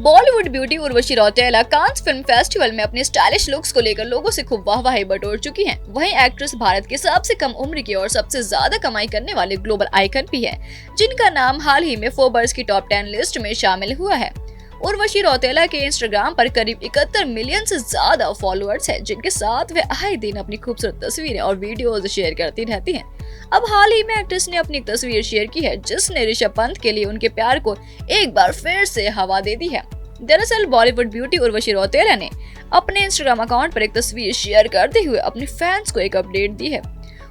Bollywood beauty Urvashi Rautela Cannes film festival में अपने stylish looks को लेकर लोगों से खूब वाहवाही बटोर चुकी हैं। वहीं एक्ट्रेस भारत के सबसे कम उम्र की और सबसे ज्यादा कमाई करने वाले ग्लोबल आइकन भी है, जिनका नाम हाल ही में फोर्ब्स की टॉप 10 लिस्ट में शामिल हुआ है। उर्वशी रौतेला के इंस्टाग्राम पर करीब 71 मिलियन से ज्यादा फॉलोअर्स हैं, जिनके साथ वे आए दिन अपनी खूबसूरत तस्वीरें और वीडियोज शेयर करती रहती हैं। अब हाल ही में एक्ट्रेस ने अपनी एक तस्वीर शेयर की है, जिसने ऋषभ पंत के लिए उनके प्यार को एक बार फिर से हवा दे दी है। दरअसल बॉलीवुड ब्यूटी उर्वशी रौतेला ने अपने इंस्टाग्राम अकाउंट पर एक तस्वीर शेयर करते हुए अपने फैंस को एक अपडेट दी है।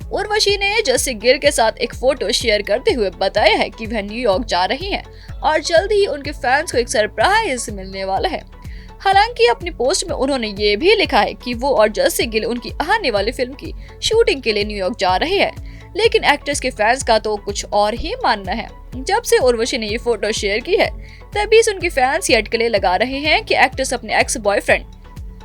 उर्वशी ने जस्सी गिल के साथ एक फोटो शेयर करते हुए बताया है कि वह न्यूयॉर्क जा रही हैं और जल्द ही उनके फैंस को एक सरप्राइज मिलने वाला है। हालांकि अपनी पोस्ट में उन्होंने ये भी लिखा है कि वो और जस्सी गिल उनकी आने वाली फिल्म की शूटिंग के लिए न्यूयॉर्क जा रहे हैं, लेकिन एक्ट्रेस के फैंस का तो कुछ और ही मानना है। जब से उर्वशी ने ये फोटो शेयर की है, तभी से उनके फैंस ये अटकलें लगा रहे हैं कि एक्ट्रेस अपने एक्स बॉयफ्रेंड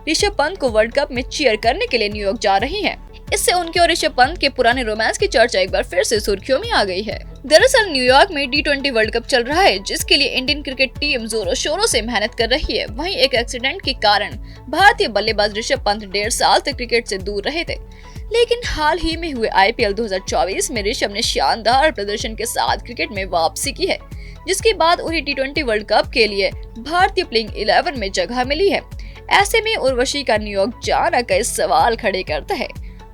ऋषभ पंत को वर्ल्ड कप में चीयर करने के लिए न्यूयॉर्क जा रही हैं। इससे उनके और ऋषभ पंत के पुराने रोमांस की चर्चा एक बार फिर से सुर्खियों में आ गई है। दरअसल न्यूयॉर्क में T20 वर्ल्ड कप चल रहा है, जिसके लिए इंडियन क्रिकेट टीम जोरों शोरों से मेहनत कर रही है। वहीं एक एक्सीडेंट के कारण भारतीय बल्लेबाज ऋषभ पंत 1.5 साल तक क्रिकेट से दूर रहे थे, लेकिन हाल ही में हुए IPL 2024 में ऋषभ ने शानदार प्रदर्शन के साथ क्रिकेट में वापसी की है, जिसके बाद उन्हें T20 वर्ल्ड कप के लिए भारतीय प्लेइंग 11 में जगह मिली है। ऐसे में उर्वशी का न्यूयॉर्क जाना कई सवाल खड़े करता है।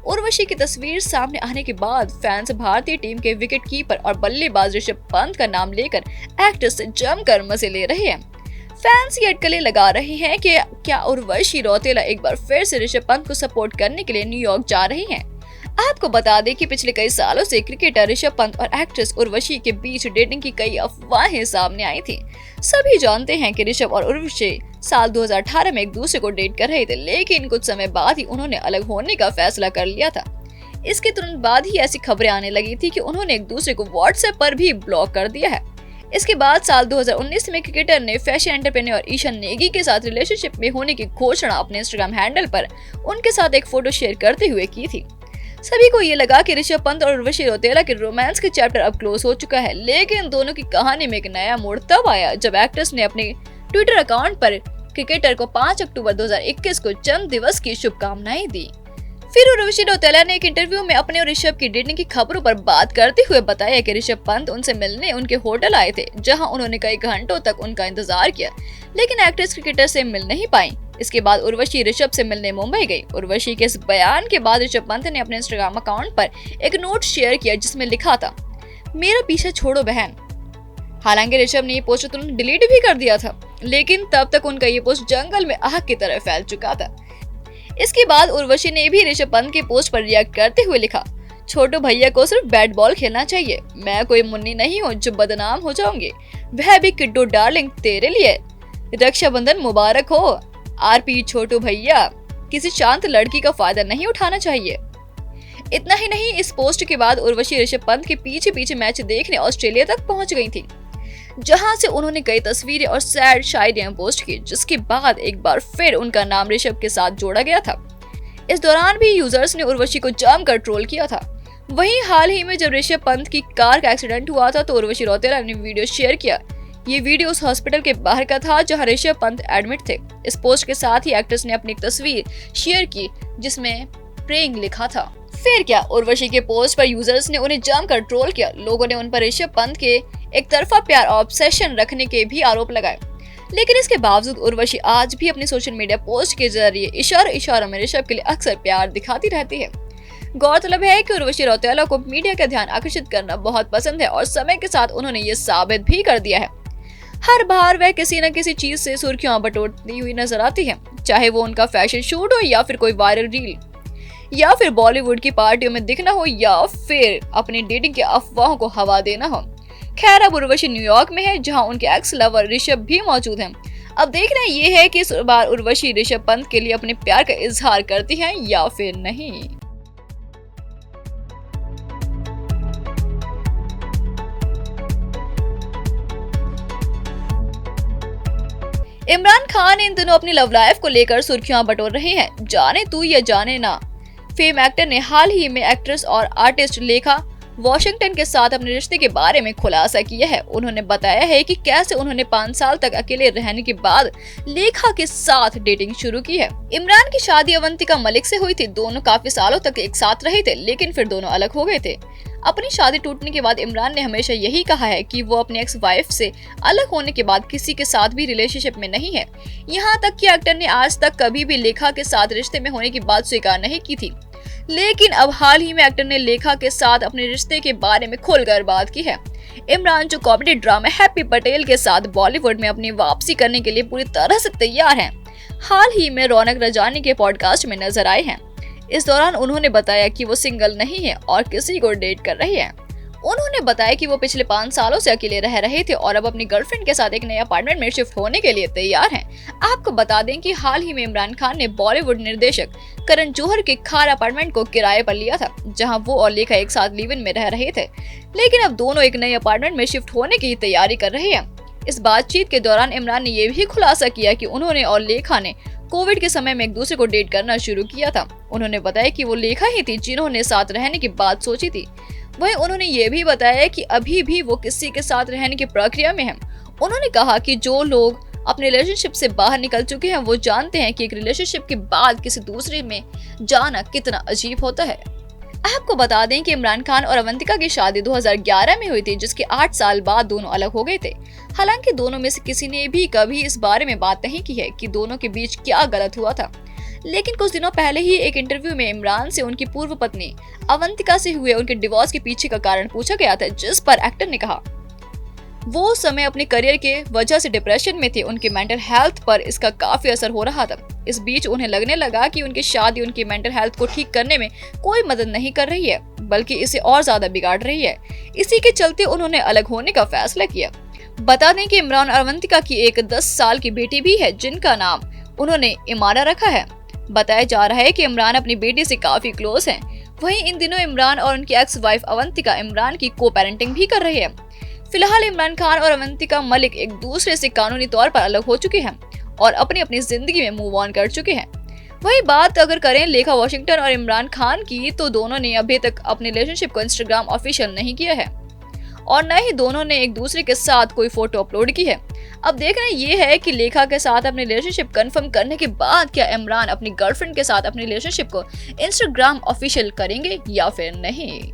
उर्वशी की तस्वीर सामने आने के बाद फैंस भारतीय टीम के विकेट कीपर और बल्लेबाज ऋषभ पंत का नाम लेकर एक्ट्रेस से जमकर मजे ले रहे हैं। फैंस ये अटकलें लगा रहे हैं कि क्या उर्वशी रौतेला एक बार फिर से ऋषभ पंत को सपोर्ट करने के लिए न्यूयॉर्क जा रही हैं। आपको बता दें कि पिछले कई सालों से क्रिकेटर ऋषभ पंत और एक्ट्रेस उर्वशी के बीच डेटिंग की कई अफवाहें सामने आई थी। सभी जानते हैं कि ऋषभ और उर्वशी साल 2018 में एक दूसरे को डेट कर रहे थे, लेकिन कुछ समय बाद ही उन्होंने अलग होने का फैसला कर लिया था। इसके तुरंत बाद ही ऐसी खबरें आने लगी थी कि उन्होंने एक दूसरे को व्हाट्सएप पर भी ब्लॉक कर दिया है। इसके बाद साल 2019 में क्रिकेटर ने फैशन एंटरप्रेन्योर ईशान नेगी के साथ रिलेशनशिप में होने की घोषणा अपने इंस्टाग्राम हैंडल पर उनके साथ एक फोटो शेयर करते हुए की थी। सभी को ये लगा कि ऋषभ पंत और उर्वशी रौतेला के रोमांस के चैप्टर अब क्लोज हो चुका है, लेकिन दोनों की कहानी में एक नया मोड़ तब आया जब एक्ट्रेस ने अपने ट्विटर अकाउंट पर क्रिकेटर को 5 अक्टूबर 2021 को जन्म दिवस की शुभकामनाएं दी। फिर उर्वशी रौतेला ने एक इंटरव्यू में अपने और ऋषभ की डेटिंग की खबरों पर बात करते हुए बताया कि ऋषभ पंत उनसे मिलने उनके होटल आए थे, जहां उन्होंने कई घंटों तक उनका इंतजार किया, लेकिन एक्ट्रेस क्रिकेटर से मिल नहीं पाई। इसके बाद उर्वशी ऋषभ से मिलने मुंबई गई। उर्वशी के इस बयान के बाद ऋषभ पंत ने अपने इंस्टाग्राम अकाउंट पर एक नोट शेयर किया, जिसमें लिखा था, मेरा पीछा छोड़ो बहन। हालांकि ऋषभ ने ये पोस्ट तुरंत डिलीट भी कर दिया था, लेकिन तब तक उनका ये पोस्ट जंगल में आग की तरह फैल चुका था। इसके बाद उर्वशी ने भी ऋषभ पंत के पोस्ट पर रिएक्ट करते हुए लिखा, छोटू भैया को सिर्फ बैट बॉल खेलना चाहिए, मैं कोई मुन्नी नहीं हूँ जो बदनाम हो जाऊंगी, वह भी किड्डू डार्लिंग तेरे लिए, रक्षाबंधन मुबारक हो। RP छोटू भैया, किसी शांत लड़की का फायदा नहीं उठाना चाहिए। इतना ही नहीं, इस पोस्ट के बाद उर्वशी ऋषभ पंत के पीछे पीछे मैच देखने ऑस्ट्रेलिया तक पहुंच गई थी, जहां से उन्होंने कई तस्वीरें और सैड शायरियां पोस्ट की, जिसके बाद एक बार फिर उनका नाम ऋषभ के साथ जोड़ा गया था। इस दौरान भी यूजर्स ने उर्वशी को जमकर ट्रोल किया था। वहीं हाल ही में जब ऋषभ पंत की कार का एक्सीडेंट हुआ था, तो उर्वशी रौतेला ने वीडियो शेयर किया। ये वीडियो उस हॉस्पिटल के बाहर का था जहां ऋषभ पंत एडमिट थे। इस पोस्ट के साथ ही एक्ट्रेस ने अपनी एक तस्वीर शेयर की, जिसमें प्रेइंग लिखा था। फिर क्या, उर्वशी के पोस्ट पर यूजर्स ने उन्हें जमकर ट्रोल किया। लोगों ने उन पर ऋषभ पंत के एक तरफा प्यार और ऑब्सेशन रखने के भी आरोप लगाए, लेकिन इसके बावजूद उर्वशी आज भी अपनी सोशल मीडिया पोस्ट के जरिए इशारों में ऋषभ के लिए अक्सर प्यार दिखाती रहती है। गौरतलब है कि उर्वशी रौतेला को मीडिया का ध्यान आकर्षित करना बहुत पसंद है और समय के साथ उन्होंने ये साबित भी कर दिया है। हर बार वह किसी न किसी चीज से सुर्खियां बटोरती हुई नजर आती है, चाहे वो उनका फैशन शूट हो या फिर कोई वायरल रील, या फिर बॉलीवुड की पार्टियों में दिखना हो, या फिर अपनी डेटिंग के अफवाहों को हवा देना हो। खैर, अब उर्वशी न्यूयॉर्क में है, जहां उनके एक्स लवर ऋषभ भी मौजूद हैं। अब देखना ये है कि इस बार उर्वशी ऋषभ पंत के लिए अपने प्यार का इजहार करती हैं या फिर नहीं। इमरान खान इन दिनों अपनी लव लाइफ को लेकर सुर्खियां बटोर रहे हैं। जाने तू या जाने ना, फेम एक्टर ने हाल ही में एक्ट्रेस और आर्टिस्ट लेखा वॉशिंगटन के साथ अपने रिश्ते के बारे में खुलासा किया है। उन्होंने बताया है कि कैसे उन्होंने 5 साल तक अकेले रहने के बाद लेखा के साथ डेटिंग शुरू की है। इमरान की शादी अवंतिका मलिक से हुई थी। दोनों काफी सालों तक एक साथ रहे थे, लेकिन फिर दोनों अलग हो गए थे। अपनी शादी टूटने के बाद इमरान ने हमेशा यही कहा है कि वो अपने एक्स वाइफ से अलग होने के बाद किसी के साथ भी रिलेशनशिप में नहीं है। यहाँ तक कि एक्टर ने आज तक कभी भी लेखा के साथ रिश्ते में होने की बात स्वीकार नहीं की थी, लेकिन अब हाल ही में एक्टर ने लेखा के साथ अपने रिश्ते के बारे में खुलकर बात की है। इमरान जो कॉमेडी ड्रामा हैप्पी पटेल के साथ बॉलीवुड में अपनी वापसी करने के लिए पूरी तरह से तैयार हैं, हाल ही में रौनक रजानी के पॉडकास्ट में नजर आए हैं। इस दौरान उन्होंने बताया कि वो सिंगल नहीं है और किसी को डेट कर रही है। उन्होंने बताया कि वो पिछले 5 सालों से अकेले रह रहे थे और अब अपनी गर्लफ्रेंड के साथ एक नए अपार्टमेंट में शिफ्ट होने के लिए तैयार हैं। आपको बता दें कि हाल ही में इमरान खान ने बॉलीवुड निर्देशक करण जौहर के खार अपार्टमेंट को किराए पर लिया था, जहां वो और लेखा एक साथ लिव इन में रह रहे थे, लेकिन अब दोनों एक नए अपार्टमेंट में शिफ्ट होने की तैयारी कर रहे हैं। इस बातचीत के दौरान इमरान ने यह भी खुलासा किया कि उन्होंने और लेखा ने कोविड के समय में एक दूसरे को डेट करना शुरू किया था। उन्होंने बताया कि वो लेखा ही थी जिन्होंने साथ रहने की बात सोची थी। वहीं उन्होंने ये भी बताया कि अभी भी वो किसी के साथ रहने की प्रक्रिया में हैं। उन्होंने कहा कि जो लोग अपने रिलेशनशिप से बाहर निकल चुके हैं वो जानते हैं कि एक रिलेशनशिप के बाद किसी दूसरे में जाना कितना अजीब होता है। आपको बता दें कि इमरान खान और अवंतिका की शादी 2011 में हुई थी, जिसके 8 साल बाद दोनों अलग हो गए थे। हालांकि दोनों में से किसी ने भी कभी इस बारे में बात नहीं की है कि दोनों के बीच क्या गलत हुआ था, लेकिन कुछ दिनों पहले ही एक इंटरव्यू में इमरान से उनकी पूर्व पत्नी अवंतिका से हुए उनके डिवोर्स के पीछे का कारण पूछा गया था, जिस पर एक्टर ने कहा वो उस समय अपने करियर के वजह से डिप्रेशन में थे। उनके मेंटल हेल्थ पर इसका काफी असर हो रहा था। इस बीच उन्हें लगने लगा कि उनकी शादी उनकी मेंटल हेल्थ को ठीक करने में कोई मदद नहीं कर रही है, बल्कि इसे और ज्यादा बिगाड़ रही है। इसी के चलते उन्होंने अलग होने का फैसला किया। बता दें कि इमरान और अवंतिका की एक 10 साल की बेटी भी है, जिनका नाम उन्होंने इमारा रखा है। बताया जा रहा है कि इमरान अपनी बेटी से काफी क्लोज हैं। वहीं इन दिनों इमरान और उनकी एक्स वाइफ अवंतिका इमरान की को पेरेंटिंग भी कर रहे हैं। फिलहाल इमरान खान और अवंतिका मलिक एक दूसरे से कानूनी तौर पर अलग हो चुके हैं और अपनी अपनी जिंदगी में मूव ऑन कर चुके हैं। वही बात अगर करें लेखा वॉशिंगटन और इमरान खान की, तो दोनों ने अभी तक अपने रिलेशनशिप को इंस्टाग्राम ऑफिशियल नहीं किया है और न ही दोनों ने एक दूसरे के साथ कोई फोटो अपलोड की है। अब देखना ये है कि लेखा के साथ अपनी रिलेशनशिप कंफर्म करने के बाद क्या इमरान अपनी गर्लफ्रेंड के साथ अपनी रिलेशनशिप को इंस्टाग्राम ऑफिशियल करेंगे या फिर नहीं।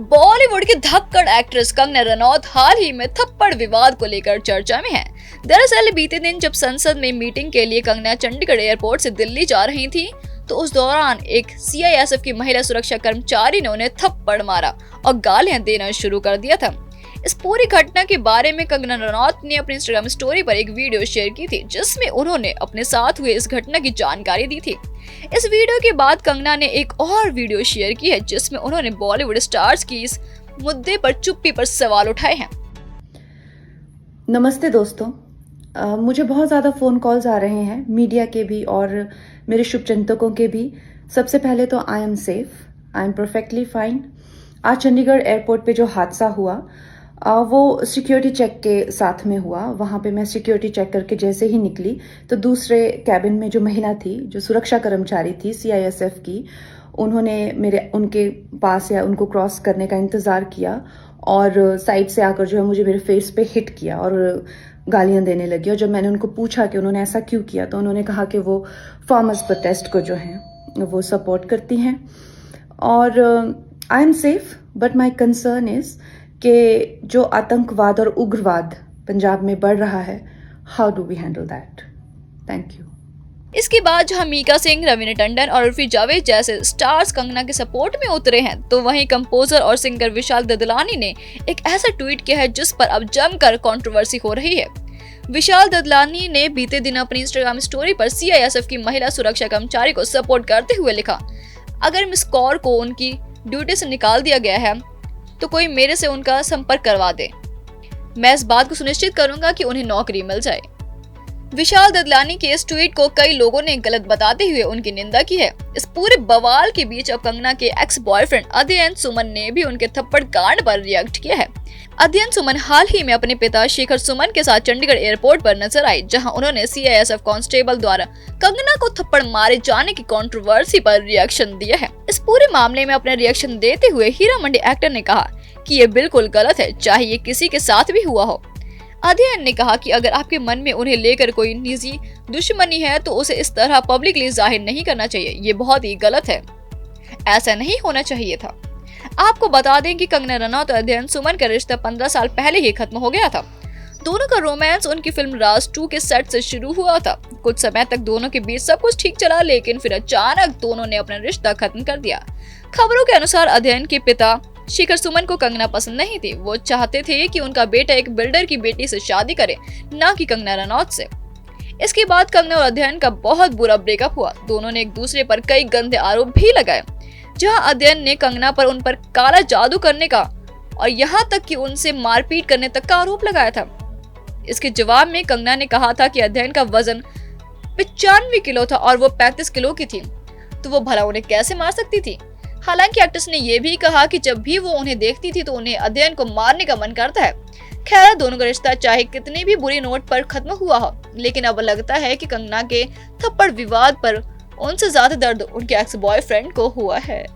बॉलीवुड की धक्कड़ एक्ट्रेस कंगना रनौत हाल ही में थप्पड़ विवाद को लेकर चर्चा में है। दरअसल बीते दिन जब संसद में मीटिंग के लिए कंगना चंडीगढ़ एयरपोर्ट से दिल्ली जा रही थी, तो उस दौरान एक CISF की महिला सुरक्षा कर्मचारी ने उन्हें थप्पड़ मारा और गालियां देना शुरू कर दिया था। इस पूरी घटना के बारे में कंगना रनौत ने अपनी इंस्टाग्राम स्टोरी पर एक वीडियो शेयर की थी, जिसमें उन्होंने अपने साथ हुए इस घटना की जानकारी दी थी। इस वीडियो के बाद कंगना ने एक और वीडियो शेयर की है, जिसमें उन्होंने बॉलीवुड स्टार्स की इस मुद्दे पर चुप्पी पर सवाल उठाए हैं। नमस्ते दोस्तों, मुझे बहुत ज़्यादा फ़ोन कॉल्स आ रहे हैं, मीडिया के भी और मेरे शुभचिंतकों के भी। सबसे पहले तो I am safe, I am perfectly fine. आज चंडीगढ़ एयरपोर्ट पे जो हादसा हुआ वो सिक्योरिटी चेक के साथ में हुआ। वहाँ पे मैं सिक्योरिटी चेक करके जैसे ही निकली तो दूसरे कैबिन में जो महिला थी, जो सुरक्षा कर्मचारी थी CISF की, उन्होंने उनके पास या उनको क्रॉस करने का इंतज़ार किया और साइड से आकर जो है मुझे मेरे फेस पे हिट किया और गालियां देने लगी। और जब मैंने उनको पूछा कि उन्होंने ऐसा क्यों किया, तो उन्होंने कहा कि वो फार्मर्स प्रोटेस्ट को जो है वो सपोर्ट करती हैं। और I am safe, but my concern is कि जो आतंकवाद और उग्रवाद पंजाब में बढ़ रहा है, how do we handle that? Thank you. इसके बाद जहां मीका सिंह, रवीना टंडन और उर्फी जावेद जैसे स्टार्स कंगना के सपोर्ट में उतरे हैं, तो वहीं कंपोजर और सिंगर विशाल ददलानी ने एक ऐसा ट्वीट किया है जिस पर अब जमकर कंट्रोवर्सी हो रही है। विशाल ददलानी ने बीते दिन अपनी इंस्टाग्राम स्टोरी पर CISF की महिला सुरक्षा कर्मचारी को सपोर्ट करते हुए लिखा, अगर मिस कौर को उनकी ड्यूटी से निकाल दिया गया है तो कोई मेरे से उनका संपर्क करवा दे। मैं इस बात को सुनिश्चित करूंगा कि उन्हें नौकरी मिल जाए। विशाल ददलानी के इस ट्वीट को कई लोगों ने गलत बताते हुए उनकी निंदा की है। इस पूरे बवाल के बीच अब कंगना के एक्स बॉयफ्रेंड अध्ययन सुमन ने भी उनके थप्पड़ कांड पर रिएक्ट किया है। अध्ययन सुमन हाल ही में अपने पिता शेखर सुमन के साथ चंडीगढ़ एयरपोर्ट पर नजर आई, जहां उन्होंने सीआईएसएफ कांस्टेबल द्वारा कंगना को थप्पड़ मारे जाने की कंट्रोवर्सी पर रिएक्शन दिया है। इस पूरे मामले में अपना रिएक्शन देते हुए हीरा मंडी एक्टर ने कहा कि ये बिल्कुल गलत है, चाहे ये किसी के साथ भी हुआ हो। अध्ययन ने कहा कि अगर आपके मन में उन्हें लेकर कोई निजी दुश्मनी है तो उसे इस तरह पब्लिकली जाहिर नहीं करना चाहिए, ये बहुत ही गलत है, ऐसा नहीं होना चाहिए था। आपको बता दें कि कंगना रनौत और अध्ययन सुमन का रिश्ता 15 साल पहले ही खत्म हो गया था। दोनों का रोमांस उनकी फिल्म राज 2 के सेट से शुरू हुआ था। कुछ समय तक दोनों के बीच सब कुछ ठीक चला, लेकिन फिर अचानक दोनों ने अपना रिश्ता खत्म कर दिया। खबरों के अनुसार अध्ययन के पिता शेखर सुमन को कंगना पसंद नहीं थी। वो चाहते थे कि उनका बेटा एक बिल्डर की बेटी से शादी करे, न कि कंगना रनौत से। इसके बाद कंगना और अध्ययन का बहुत बुरा ब्रेकअप हुआ। दोनों ने एक दूसरे पर कई गंदे आरोप भी लगाए, जहां अध्ययन ने कंगना पर उन पर काला जादू करने का और यहां तक कि उनसे मारपीट करने तक का आरोप लगाया था। इसके जवाब में कंगना ने कहा था कि अध्ययन का वजन 95 किलो था और वो 35 किलो की थी, तो वो भला उन्हें कैसे मार सकती थी। हालांकि एक्ट्रेस ने यह भी कहा कि जब भी वो उन्हें देखती थी तो उन्हें अध्ययन को मारने का मन करता है। खैर, दोनों का रिश्ता चाहे कितनी भी बुरी नोट पर खत्म हुआ हो, लेकिन अब लगता है कि कंगना के थप्पड़ विवाद पर उनसे ज्यादा दर्द उनके एक्स बॉयफ्रेंड को हुआ है।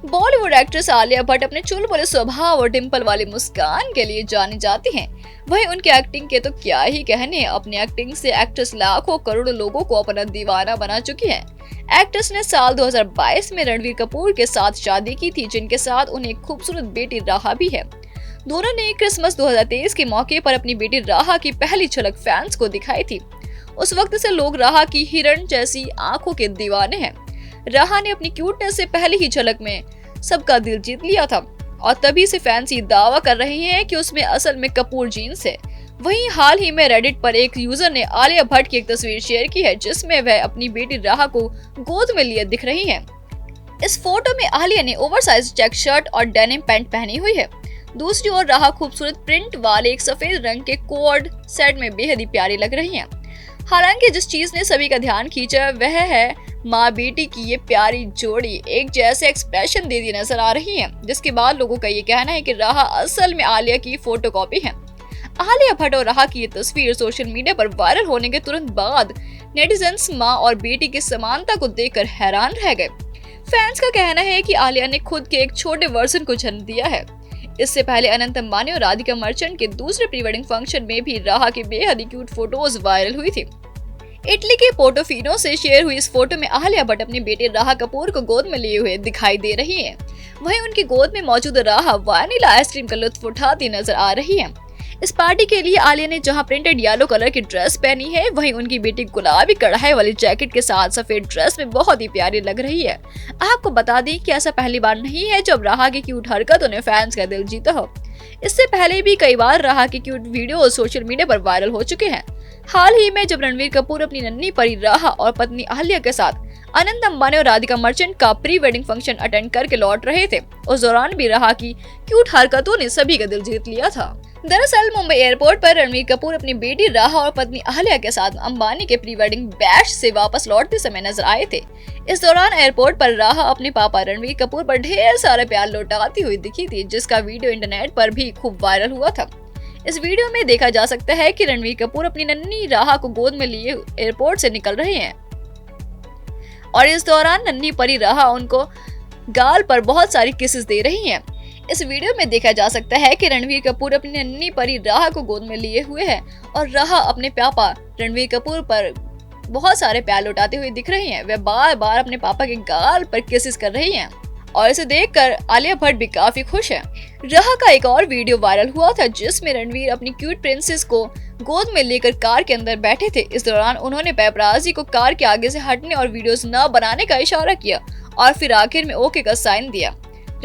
बॉलीवुड एक्ट्रेस आलिया भट्ट अपने चुलबुले स्वभाव और डिंपल वाली मुस्कान के लिए जानी जाती हैं। वहीं उनकी एक्टिंग के तो क्या ही कहने, अपनी एक्टिंग से एक्ट्रेस लाखों करोड़ों लोगों को अपना दीवाना बना चुकी है। एक्ट्रेस ने साल 2022 में रणवीर कपूर के साथ शादी की थी, जिनके साथ उन्हें एक खूबसूरत बेटी राहा भी है। दोनों ने क्रिसमस 2023 के मौके पर अपनी बेटी राहा की पहली झलक फैंस को दिखाई थी। उस वक्त से लोग राहा की हिरण जैसी आंखों के दीवाने हैं। राहा ने अपनी क्यूटनेस से पहली ही झलक में सबका दिल जीत लिया था और तभी से फैंस ये दावा कर रहे हैं कि उसमें असल में कपूर जीन्स है। वहीं हाल ही में रेडिट पर एक यूजर ने आलिया भट्ट की एक तस्वीर शेयर की है, जिसमें वह अपनी बेटी राहा को गोद में लिए दिख रही हैं। इस फोटो में आलिया ने ओवरसाइज चेक शर्ट और डेनिम पैंट पहनी हुई है। दूसरी ओर राहा खूबसूरत प्रिंट वाले एक सफेद रंग के कोड सेट में बेहद ही प्यारी लग रही हैं। हालांकि जिस चीज ने सभी का ध्यान खींचा वह है माँ बेटी की ये प्यारी जोड़ी एक जैसे एक्सप्रेशन देती नजर आ रही है, जिसके बाद लोगों का ये कहना है कि राहा असल में आलिया की फोटोकॉपी है। आलिया भट्ट और राहा की ये तस्वीर सोशल मीडिया पर वायरल होने के तुरंत बाद नेटिजन्स माँ और बेटी की समानता को देखकर हैरान रह गए। फैंस का कहना है कि आलिया ने खुद के एक छोटे वर्जन को जन्म दिया है। इससे पहले अनंत अंबानी और राधिका मर्चेंट के दूसरे प्री वेडिंग फंक्शन में भी राहा की बेहद ही क्यूट फोटोज वायरल हुई थी। इटली के पोर्टोफिनो से शेयर हुई इस फोटो में आलिया भट्ट अपनी बेटी राहा कपूर को गोद में लिए हुए दिखाई दे रही है। वहीं उनकी गोद में मौजूद राहा वैनिला आइसक्रीम का लुत्फ उठाती नजर आ रही है। इस पार्टी के लिए आलिया ने जहां प्रिंटेड येलो कलर की ड्रेस पहनी है, वहीं उनकी बेटी गुलाबी कढ़ाई वाली जैकेट के साथ सफेद ड्रेस में बहुत ही प्यारी लग रही है। आपको बता दें कि ऐसा पहली बार नहीं है जब राहा की क्यूट हरकतों ने फैंस का दिल जीता हो। इससे पहले भी कई बार राहा की क्यूट वीडियो सोशल मीडिया पर वायरल हो चुके हैं। हाल ही में जब रणवीर कपूर अपनी नन्ही परी राहा और पत्नी आलिया के साथ अनंत अंबानी और राधिका मर्चेंट का प्री वेडिंग फंक्शन अटेंड करके लौट रहे थे, उस दौरान भी राहा की क्यूट हरकतों ने सभी का दिल जीत लिया था। दरअसल मुंबई एयरपोर्ट पर रणवीर कपूर अपनी बेटी राहा और पत्नी आलिया के साथ अंबानी के प्री वेडिंग बैश से वापस लौटते समय नजर आए थे। इस दौरान एयरपोर्ट पर राहा अपने पापा रणवीर कपूर पर ढेर सारा प्यार लौटाती हुई दिखी थी, जिसका वीडियो इंटरनेट पर भी खूब वायरल हुआ था। इस वीडियो में देखा जा सकता है कि रणवीर कपूर अपनी नन्ही राहा को गोद में लिए एयरपोर्ट से निकल रहे हैं और इस दौरान नन्ही परी राहा उनको गाल पर बहुत सारी किसेस दे रही हैं। इस वीडियो में देखा जा सकता है कि रणवीर कपूर अपनी नन्ही परी राहा को गोद में लिए हुए हैं और राहा अपने पापा रणवीर कपूर पर बहुत सारे प्यार लौटाते हुए दिख रही हैं। वह बार बार अपने पापा के गाल पर किसेस कर रही हैं और इसे देखकर आलिया भट्ट भी काफी खुश है। राहा का एक और वीडियो वायरल हुआ था, जिसमें रणवीर अपनी क्यूट प्रिंसेस को गोद में लेकर कार के अंदर बैठे थे। इस दौरान उन्होंने पेपराजी को कार के आगे से हटने और वीडियोस न बनाने का इशारा किया और फिर आखिर में ओके का साइन दिया।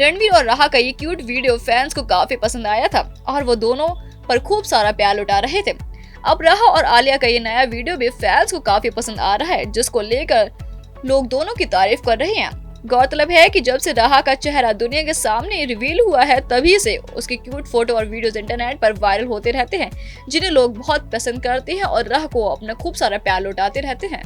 रणवीर और राहा का ये क्यूट वीडियो फैंस को काफी पसंद आया था और वो दोनों पर खूब सारा प्यार लुटा रहे थे। अब राहा और आलिया का ये नया वीडियो भी फैंस को काफी पसंद आ रहा है, जिसको लेकर लोग दोनों की तारीफ कर रहे हैं। गौरतलब है कि जब से राहा का चेहरा दुनिया के सामने रिवील हुआ है, तभी से उसके क्यूट फोटो और वीडियोस इंटरनेट पर वायरल होते रहते हैं, जिन्हें लोग बहुत पसंद करते हैं और राहा को अपना खूब सारा प्यार लौटाते रहते हैं।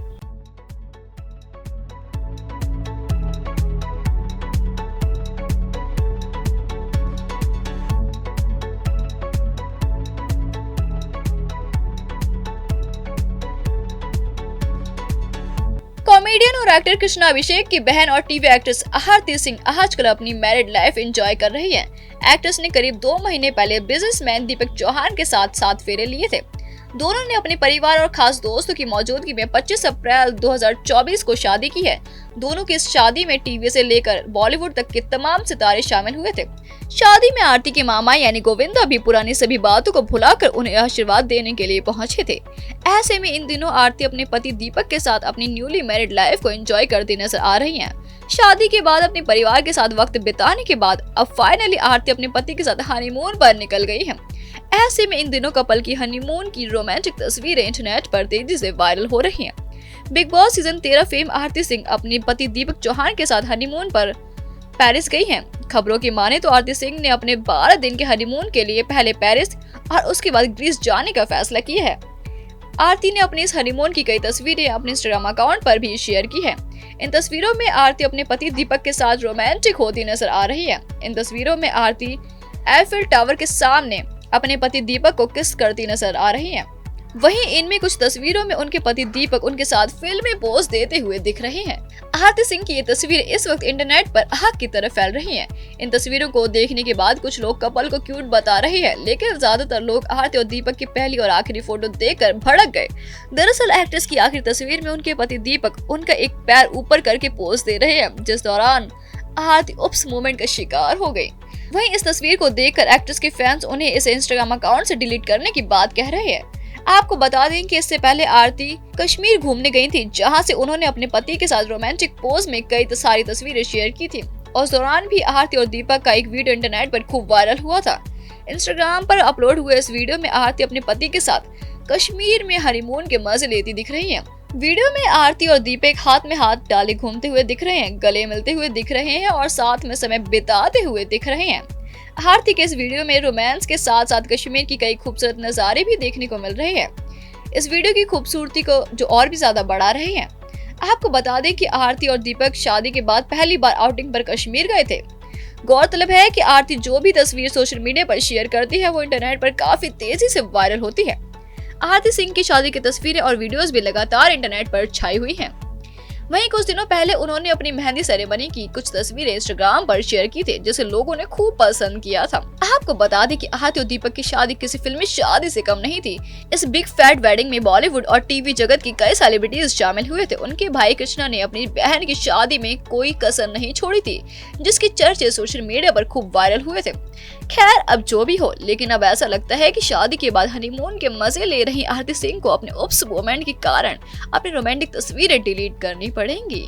कॉमेडियन और एक्टर कृष्णा अभिषेक की बहन और टीवी एक्ट्रेस आरती सिंह आजकल अपनी मैरिड लाइफ एंजॉय कर रही हैं। एक्ट्रेस ने करीब 2 महीने पहले बिजनेसमैन दीपक चौहान के साथ 7 फेरे लिए थे। दोनों ने अपने परिवार और खास दोस्तों की मौजूदगी में 25 अप्रैल 2024 को शादी की है। दोनों की इस शादी में टीवी से लेकर बॉलीवुड तक के तमाम सितारे शामिल हुए थे। शादी में आरती के मामा यानी गोविंदा भी पुरानी सभी बातों को भुलाकर उन्हें आशीर्वाद देने के लिए पहुंचे थे। ऐसे में इन दिनों आरती अपने पति दीपक के साथ अपनी न्यूली मैरिड लाइफ को एंजॉय करती नजर आ रही हैं। शादी के बाद अपने परिवार के साथ वक्त बिताने के बाद अब फाइनली आरती अपने पति के साथ हनीमून पर निकल गई है। ऐसे में इन दिनों कपल की हनीमून की रोमांटिक तस्वीरें इंटरनेट पर तेजी से वायरल हो रही हैं। बिग बॉस सीजन 13 फेम आरती सिंह अपने पति दीपक चौहान के साथ हनीमून पर पेरिस गई हैं। खबरों की माने तो आरती सिंह ने अपने 12 दिन के हनीमून के लिए पहले पेरिस और उसके बाद ग्रीस जाने का फैसला किया है। आरती ने अपनी इस हनीमून की कई तस्वीरें अपने इंस्टाग्राम अकाउंट पर भी शेयर की है। इन तस्वीरों में आरती अपने पति दीपक के साथ रोमांटिक होती नजर आ रही है। इन तस्वीरों में आरती एफिल टावर के सामने अपने पति दीपक को किस करती नजर आ रही हैं। वहीं इनमें कुछ तस्वीरों में उनके पति दीपक उनके साथ फिल्मी पोज देते हुए दिख रहे हैं। आरती सिंह की ये तस्वीर इस वक्त इंटरनेट पर आग की तरह फैल रही हैं। इन तस्वीरों को देखने के बाद कुछ लोग कपल को क्यूट बता रहे हैं, लेकिन ज्यादातर लोग आरती और दीपक की पहली और आखिरी फोटो देखकर भड़क गए। दरअसल एक्ट्रेस की आखिरी तस्वीर में उनके पति दीपक उनका एक पैर ऊपर करके पोज दे रहे हैं, जिस दौरान आरती उप्स मोमेंट का शिकार हो गई। वहीं इस तस्वीर को देखकर एक्ट्रेस के फैंस उन्हें इसे इंस्टाग्राम अकाउंट से डिलीट करने की बात कह रहे हैं। आपको बता दें कि इससे पहले आरती कश्मीर घूमने गई थी, जहां से उन्होंने अपने पति के साथ रोमांटिक पोज में कई सारी तस्वीरें शेयर की थी। उस दौरान भी आरती और दीपक का एक वीडियो इंटरनेट पर खूब वायरल हुआ था। इंस्टाग्राम पर अपलोड हुए इस वीडियो में आरती अपने पति के साथ कश्मीर में हनीमून के मजे लेती दिख रही है। वीडियो में आरती और दीपक हाथ में हाथ डाले घूमते हुए दिख रहे हैं, गले मिलते हुए दिख रहे हैं और साथ में समय बिताते हुए दिख रहे हैं। आरती के इस वीडियो में रोमांस के साथ साथ कश्मीर की कई खूबसूरत नज़ारे भी देखने को मिल रहे हैं। इस वीडियो की खूबसूरती को जो और भी ज्यादा बढ़ा रहे हैं। आपको बता दें कि आरती और दीपक शादी के बाद पहली बार आउटिंग पर कश्मीर गए थे। गौरतलब है कि आरती जो भी तस्वीर सोशल मीडिया पर शेयर करती है, वो इंटरनेट पर काफी तेजी से वायरल होती है। आरती सिंह की शादी की तस्वीरें और वीडियोस भी लगातार इंटरनेट पर छाई हुई हैं। वहीं कुछ दिनों पहले उन्होंने अपनी मेहंदी सेरेमनी की कुछ तस्वीरें इंस्टाग्राम पर शेयर की थी, जिसे लोगों ने खूब पसंद किया था। आपको बता दें कि आरती और दीपक की शादी किसी फिल्मी शादी से कम नहीं थी। इस बिग फैट वेडिंग में बॉलीवुड और टीवी जगत की कई सेलिब्रिटीज शामिल हुए थे। उनके भाई कृष्णा ने अपनी बहन की शादी में कोई कसर नहीं छोड़ी थी, जिसकी चर्चे सोशल मीडिया पर खूब वायरल हुए थे। खैर, अब जो भी हो, लेकिन अब ऐसा लगता है कि शादी के बाद हनीमून के मजे ले रही आरती सिंह को अपने उप्स मोमेंट के कारण अपनी रोमांटिक तस्वीरें डिलीट करनी पड़ेंगी।